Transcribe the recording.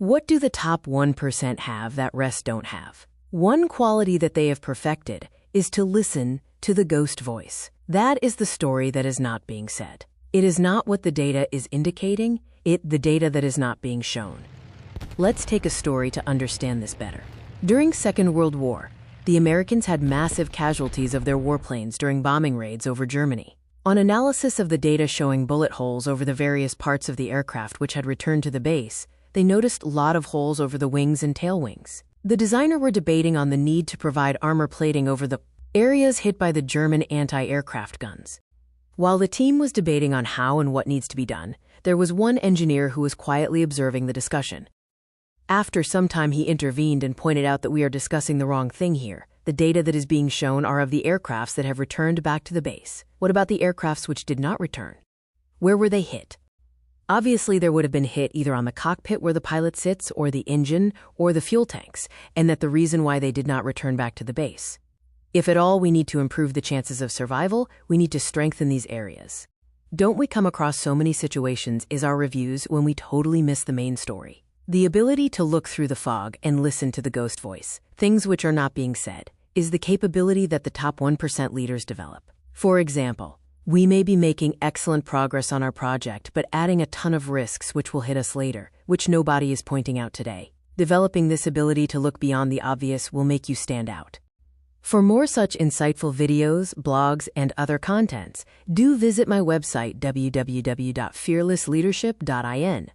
What do the top 1% have that rest don't have? One quality that they have perfected is to listen to the ghost voice. That is the story that is not being said. It is not what the data is indicating, the data that is not being shown. Let's take a story to understand this better. During Second World War, the Americans had massive casualties of their warplanes during bombing raids over Germany. On analysis of the data showing bullet holes over the various parts of the aircraft which had returned to the base, they noticed a lot of holes over the wings and tail wings. The designer were debating on the need to provide armor plating over the areas hit by the German anti-aircraft guns. While the team was debating on how and what needs to be done, there was one engineer who was quietly observing the discussion. After some time he intervened and pointed out that we are discussing the wrong thing here. The data that is being shown are of the aircrafts that have returned back to the base. What about the aircrafts which did not return? Where were they hit? Obviously, there would have been hit either on the cockpit where the pilot sits, or the engine, or the fuel tanks, and that the reason why they did not return back to the base. If at all we need to improve the chances of survival, we need to strengthen these areas. Don't we come across so many situations in our reviews when we totally miss the main story? The ability to look through the fog and listen to the ghost voice, things which are not being said, is the capability that the top 1% leaders develop. For example, we may be making excellent progress on our project but adding a ton of risks which will hit us later, which nobody is pointing out today. Developing this ability to look beyond the obvious will make you stand out. For more such insightful videos, blogs, and other contents, do visit my website www.fearlessleadership.in.